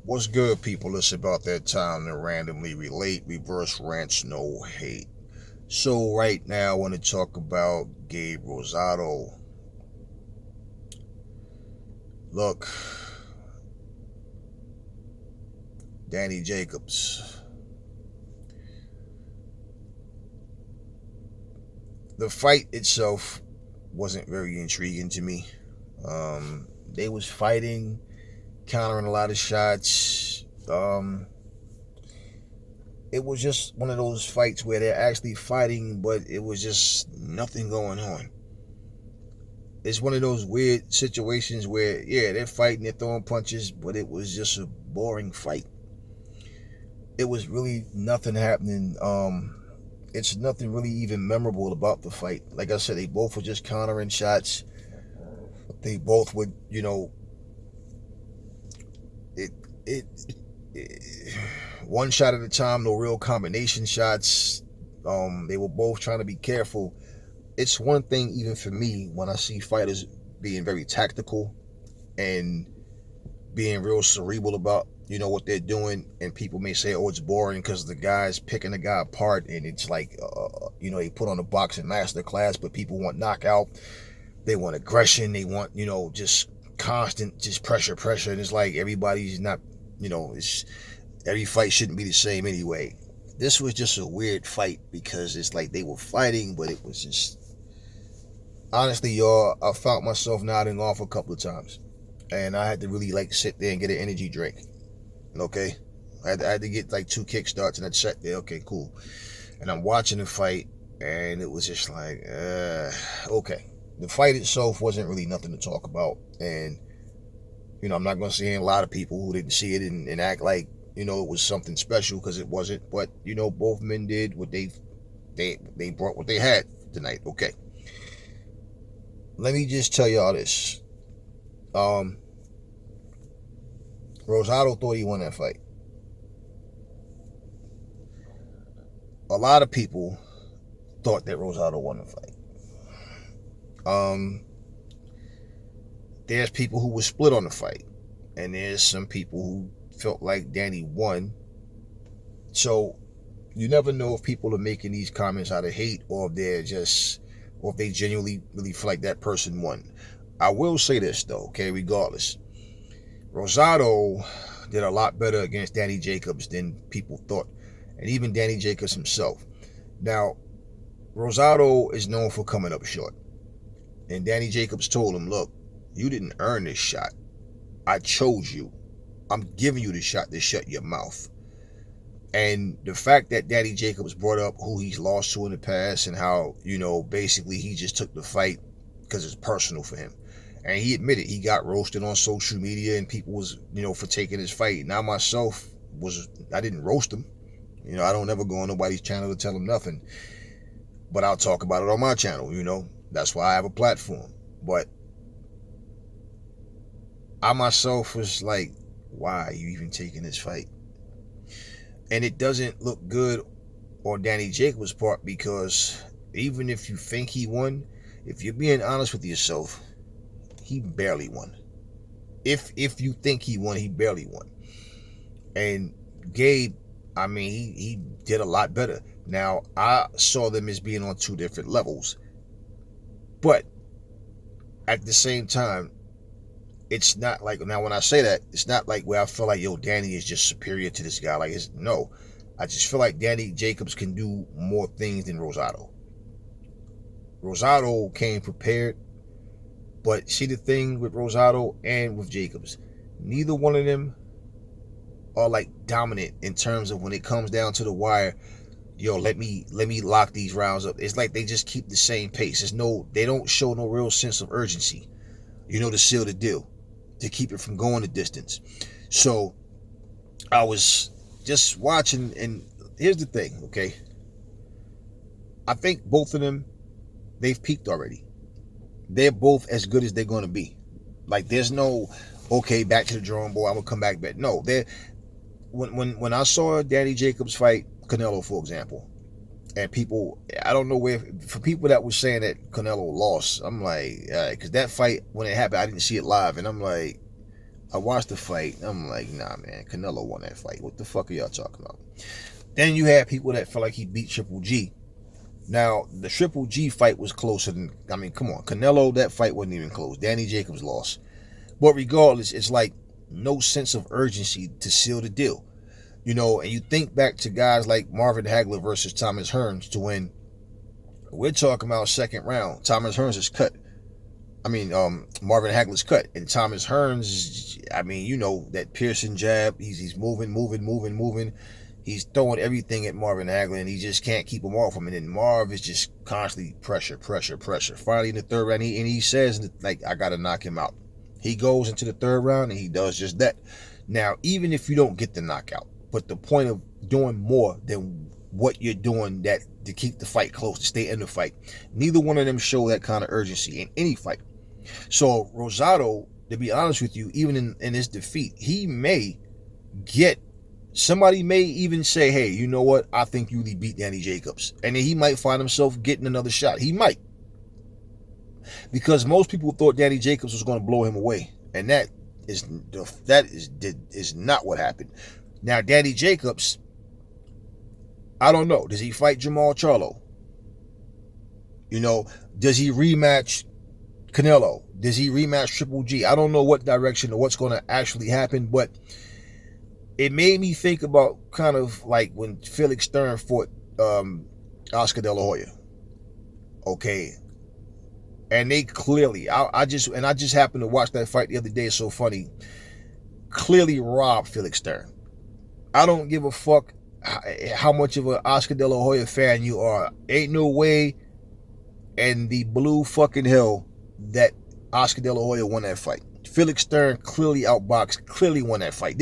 What's good, people? It's about that time to randomly relate, reverse rants, no hate. So, right now, I want to talk about Gabe Rosado. Look, Danny Jacobs. The fight itself wasn't very intriguing to me. They was fighting, countering a lot of shots. It was just one of those fights where they're actually fighting, but it was just nothing going on. It's one of those weird situations where, yeah, they're fighting, they're throwing punches, but it was just a boring fight. It was really nothing happening. It's nothing really even memorable about the fight. Like I said, they both were just countering shots. They both would, it, it, it one shot at a time, no real combination shots. They were both trying to be careful. It's one thing even for me when I see fighters being very tactical and being real cerebral about what they're doing, and people may say, oh, it's boring because the guy's picking the guy apart, and it's like they put on a boxing master class, but people want knockout, they want aggression, they want just constant just pressure, and it's like everybody's not it's every fight shouldn't be the same anyway. This was just a weird fight because it's like they were fighting, but it was just, honestly, y'all, I found myself nodding off a couple of times, and I had to really sit there and get an energy drink. Okay, I had to get 2 kickstarts, and I'd sat there. Okay, cool. And I'm watching the fight, and it was just like, okay. The fight itself wasn't really nothing to talk about, and I'm not going to say a lot of people who didn't see it and act like it was something special, because it wasn't. But both men did what they brought what they had tonight. Okay. Let me just tell y'all this. Rosado thought he won that fight. A lot of people thought that Rosado won the fight. There's people who were split on the fight, and there's some people who felt like Danny won. So you never know if people are making these comments out of hate, or if they genuinely really feel like that person won. I will say this though, okay, regardless. Rosado did a lot better against Danny Jacobs than people thought, and even Danny Jacobs himself. Now, Rosado is known for coming up short, and Danny Jacobs told him, look, you didn't earn this shot. I chose you. I'm giving you the shot to shut your mouth. And the fact that Danny Jacobs brought up who he's lost to in the past, and how, basically he just took the fight because it's personal for him. And he admitted he got roasted on social media, and people was, for taking his fight. Now myself, I didn't roast him. I don't ever go on nobody's channel to tell him nothing. But I'll talk about it on my channel, That's why I have a platform. But I myself was like, why are you even taking this fight? And it doesn't look good on Danny Jacobs' part, because even if you think he won, if you're being honest with yourself, he barely won. If you think he won, he barely won. And Gabe, he did a lot better. Now, I saw them as being on 2 different levels. But at the same time, it's not like, now when I say that, it's not like where I feel like, Danny is just superior to this guy. No. I just feel like Danny Jacobs can do more things than Rosado. Rosado came prepared. But see, the thing with Rosado and with Jacobs, neither one of them are dominant in terms of when it comes down to the wire. Let me lock these rounds up. It's like they just keep the same pace. They don't show no real sense of urgency, to seal the deal, to keep it from going the distance. So I was just watching, and here's the thing, okay? I think both of them, they've peaked already. They're both as good as they're going to be. There's no, okay, back to the drawing board, I'm going to come back. No, when I saw Danny Jacobs fight Canelo, for example, and people, I don't know for people that were saying that Canelo lost, I'm like, because that fight, when it happened, I didn't see it live, and I'm like, I watched the fight. I'm like, nah, man, Canelo won that fight. What the fuck are y'all talking about? Then you have people that feel like he beat Triple G. Now, the Triple G fight was closer than, I mean, come on. Canelo, that fight wasn't even close. Danny Jacobs lost. But regardless, it's like no sense of urgency to seal the deal. You know, and you think back to guys like Marvin Hagler versus Thomas Hearns to when we're talking about second round. Thomas Hearns is cut. I mean, Marvin Hagler's cut. And Thomas Hearns, I mean, you know, that Pearson jab, he's moving. He's throwing everything at Marvin Hagler, and he just can't keep him off him. And then Marv is just constantly pressure. Finally, in the third round, he says, like, I got to knock him out. He goes into the third round, and he does just that. Now, even if you don't get the knockout, but the point of doing more than what you're doing that to keep the fight close, to stay in the fight, neither one of them show that kind of urgency in any fight. So Rosado, to be honest with you, even in his defeat, he may get, somebody may even say, hey, you know what, I think you really beat Danny Jacobs. And then he might find himself getting another shot. He might. Because most people thought Danny Jacobs was going to blow him away. And that is not what happened. Now, Danny Jacobs, I don't know. Does he fight Jamal Charlo? You know, does he rematch Canelo? Does he rematch Triple G? I don't know what direction or what's going to actually happen, but it made me think about kind of like when Felix Stern fought Oscar De La Hoya. Okay. And they clearly, I just happened to watch that fight the other day. It's so funny. Clearly robbed Felix Stern. I don't give a fuck how much of an Oscar De La Hoya fan you are. Ain't no way in the blue fucking hell that Oscar De La Hoya won that fight. Felix Stern clearly outboxed, clearly won that fight.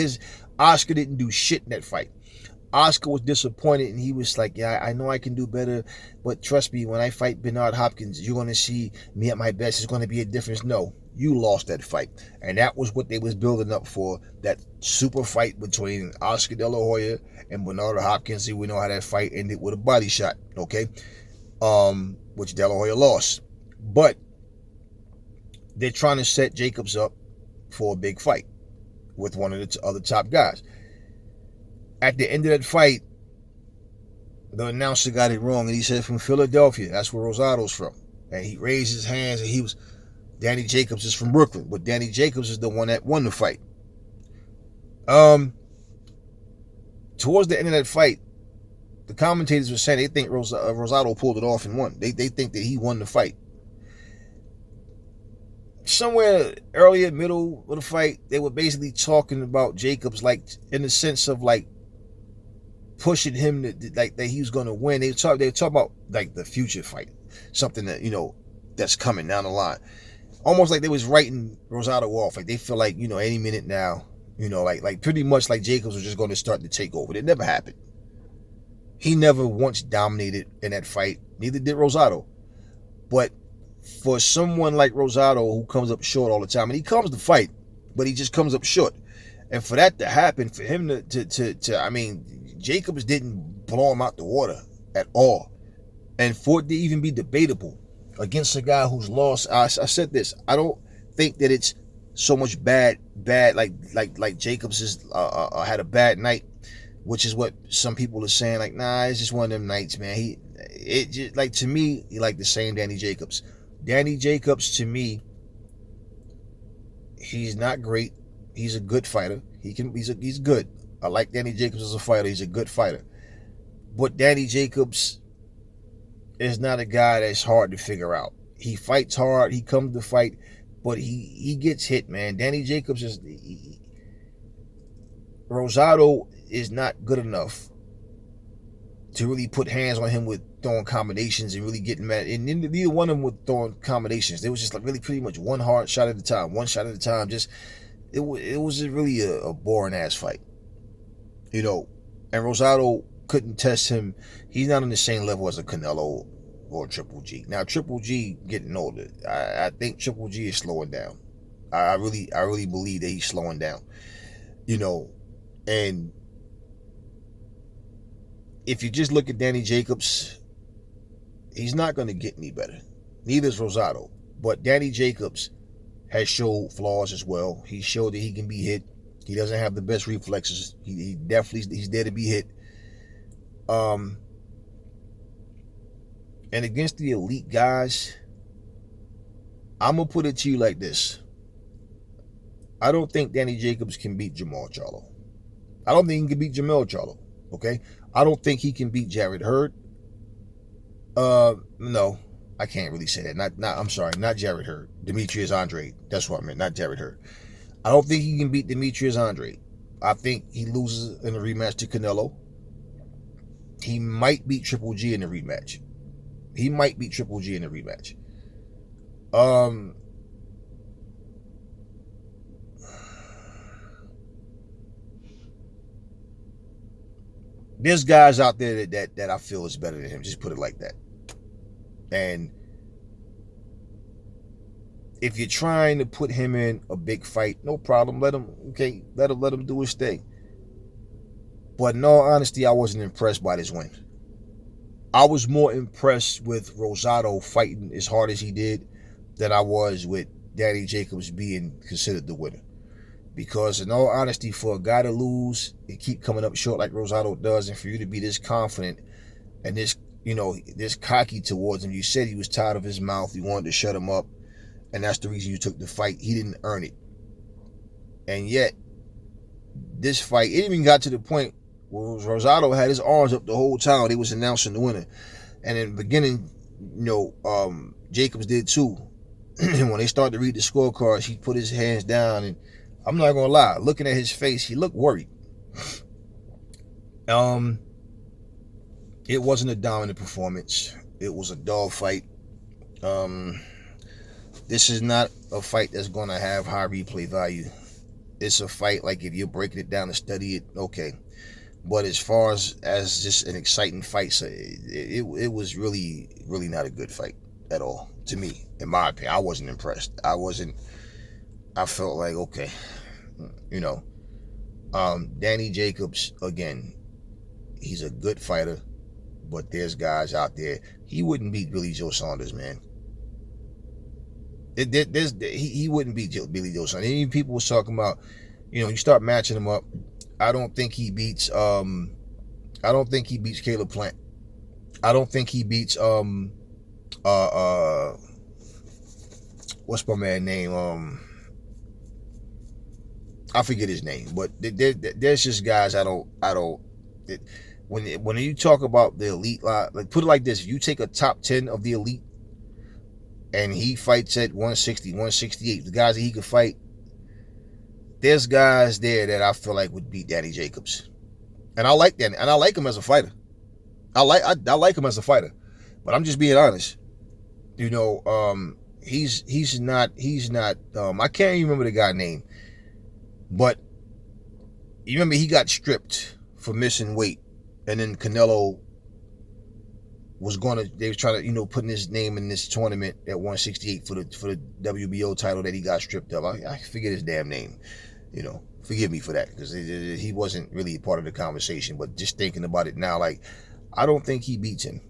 Oscar didn't do shit in that fight. Oscar was disappointed, and he was like, yeah, I know I can do better, but trust me, when I fight Bernard Hopkins, you're going to see me at my best. It's going to be a difference. No, you lost that fight. And that was what they was building up for, that super fight between Oscar De La Hoya and Bernard Hopkins. We know how that fight ended with a body shot, okay? Which De La Hoya lost. But they're trying to set Jacobs up for a big fight with one of the other top guys. At the end of that fight, the announcer got it wrong, and he said from Philadelphia. That's where Rosado's from. And he raised his hands, and Danny Jacobs is from Brooklyn, but Danny Jacobs is the one that won the fight. Towards the end of that fight, the commentators were saying they think Rosado pulled it off and won. They think that he won the fight. Somewhere earlier, middle of the fight, they were basically talking about Jacobs, like in the sense of like pushing him to, like, that he was going to win. They talk about like the future fight, something that, you know, that's coming down the line. Almost like they was writing Rosado off. Like they feel like, you know, any minute now, you know, like pretty much like Jacobs was just going to start to take over. It never happened. He never once dominated in that fight. Neither did Rosado. But for someone like Rosado who comes up short all the time, and he comes to fight, but he just comes up short. And for that to happen, for him to I mean, Jacobs didn't blow him out the water at all. And for it to even be debatable against a guy who's lost, I said this, I don't think that it's so much bad, like Jacobs is had a bad night, which is what some people are saying, like, nah, it's just one of them nights, man. It just, like, to me, he like the same Danny Jacobs. Danny Jacobs, to me, he's not great. He's a good fighter. He's good. I like Danny Jacobs as a fighter. He's a good fighter. But Danny Jacobs is not a guy that's hard to figure out. He fights hard. He comes to fight, but he gets hit, man. Danny Jacobs is... Rosado is not good enough to really put hands on him with throwing combinations and really getting mad. And neither one of them were throwing combinations. They was just like really pretty much one hard shot at a time, one shot at a time. Just it was really a boring ass fight, you know. And Rosado couldn't test him. He's not on the same level as a Canelo or Triple G. Now Triple G getting older. I think Triple G is slowing down. I really believe that he's slowing down, you know. And if you just look at Danny Jacobs, he's not going to get any better. Neither is Rosado. But Danny Jacobs has showed flaws as well. He showed that he can be hit. He doesn't have the best reflexes. He definitely, he's there to be hit. And against the elite guys, I'm gonna put it to you like this. I don't think Danny Jacobs can beat Jamal Charlo. I don't think he can beat Jamal Charlo. Okay? I don't think he can beat Jared Hurd. No, I can't really say that. I'm sorry, not Jared Hurd. Demetrius Andrade. That's what I meant, not Jared Hurd. I don't think he can beat Demetrius Andrade. I think he loses in a rematch to Canelo. He might beat Triple G in the rematch. There's guys out there that I feel is better than him. Just put it like that. And if you're trying to put him in a big fight, no problem. Let him do his thing. But in all honesty, I wasn't impressed by this win. I was more impressed with Rosado fighting as hard as he did than I was with Danny Jacobs being considered the winner. Because in all honesty, for a guy to lose and keep coming up short like Rosado does, and for you to be this confident and this, this cocky towards him, you said he was tired of his mouth, you wanted to shut him up, and that's the reason you took the fight. He didn't earn it. And yet, this fight, it even got to the point where Rosado had his arms up the whole time. They was announcing the winner. And in the beginning, Jacobs did too. When they started to read the scorecards, he put his hands down, and I'm not gonna lie, looking at his face, he looked worried. It wasn't a dominant performance. It was a dog fight. This is not a fight that's gonna have high replay value. It's a fight like if you're breaking it down to study it, okay. But as far as just an exciting fight, so it was really, really not a good fight at all to me, in my opinion. I wasn't impressed. I felt like, okay, Danny Jacobs, again, he's a good fighter, but there's guys out there. He wouldn't beat Billy Joe Saunders, man. He wouldn't beat Billy Joe Saunders. Even people was talking about, you start matching him up. I don't think he beats Caleb Plant. I don't think he beats what's my man name? I forget his name, but there's just guys when you talk about the elite, like put it like this: if you take a top 10 of the elite, and he fights at 160, 168, the guys that he could fight, there's guys there that I feel like would beat Danny Jacobs, and I like that, and I like him as a fighter. I like him as a fighter, but I'm just being honest. He's not. I can't even remember the guy's name. But you remember he got stripped for missing weight, and then Canelo they was trying to, putting his name in this tournament at 168 for the WBO title that he got stripped of. I forget his damn name. Forgive me for that, because he wasn't really part of the conversation. But just thinking about it now, like, I don't think he beats him.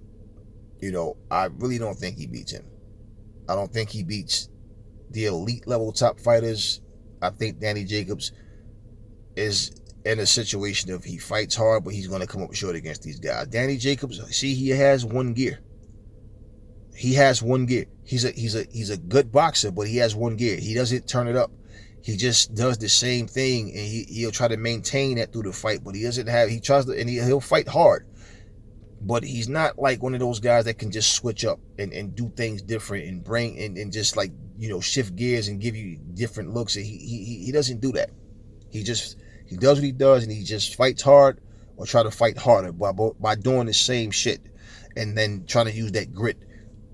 I really don't think he beats him. I don't think he beats the elite level top fighters. I think Danny Jacobs is in a situation of he fights hard, but he's going to come up short against these guys. Danny Jacobs, he has one gear. He's a good boxer, but he has one gear. He doesn't turn it up. He just does the same thing, and he'll try to maintain that through the fight, but he'll fight hard. But he's not like one of those guys that can just switch up and do things different and bring and just like, shift gears and give you different looks. He doesn't do that. He does what he does, and he just fights hard or try to fight harder by doing the same shit and then trying to use that grit.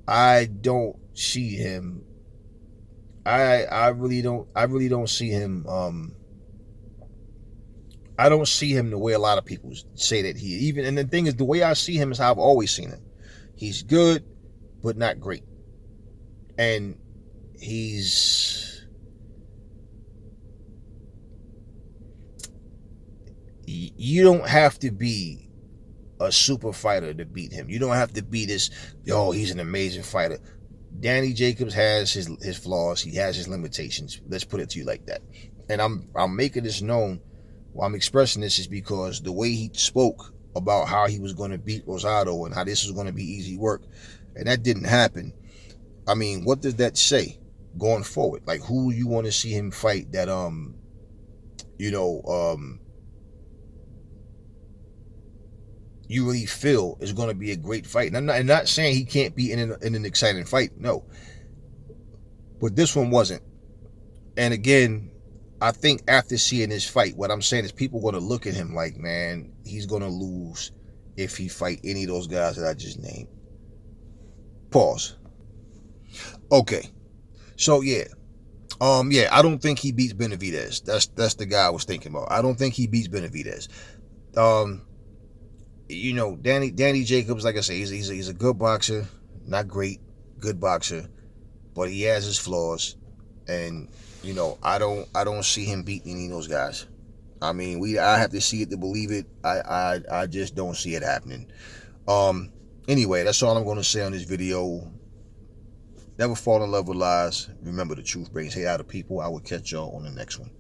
I don't see him. I really don't see him. I don't see him the way a lot of people say that and the thing is, the way I see him is how I've always seen him. He's good, but not great. And you don't have to be a super fighter to beat him. You don't have to be this, he's an amazing fighter. Danny Jacobs has his flaws. He has his limitations. Let's put it to you like that. And I'm making this known. Why I'm expressing this is because the way he spoke about how he was going to beat Rosado and how this was going to be easy work, and that didn't happen. I mean, what does that say going forward? Like, who you want to see him fight that you know you really feel is going to be a great fight? And I'm not saying he can't be in an exciting fight, no, but this one wasn't. And again, I think after seeing this fight, what I'm saying is people are going to look at him like, man, he's going to lose if he fight any of those guys that I just named. Pause. Okay. So yeah. Yeah, I don't think he beats Benavidez. That's the guy I was thinking about. I don't think he beats Benavidez. You know, Danny Jacobs, like I say, he's a good boxer. Not great, good boxer, but he has his flaws. And you know, I don't see him beating any of those guys. I mean, I have to see it to believe it. I just don't see it happening. Anyway, that's all I'm going to say on this video. Never fall in love with lies. Remember, the truth brings hate out of people. I will catch y'all on the next one.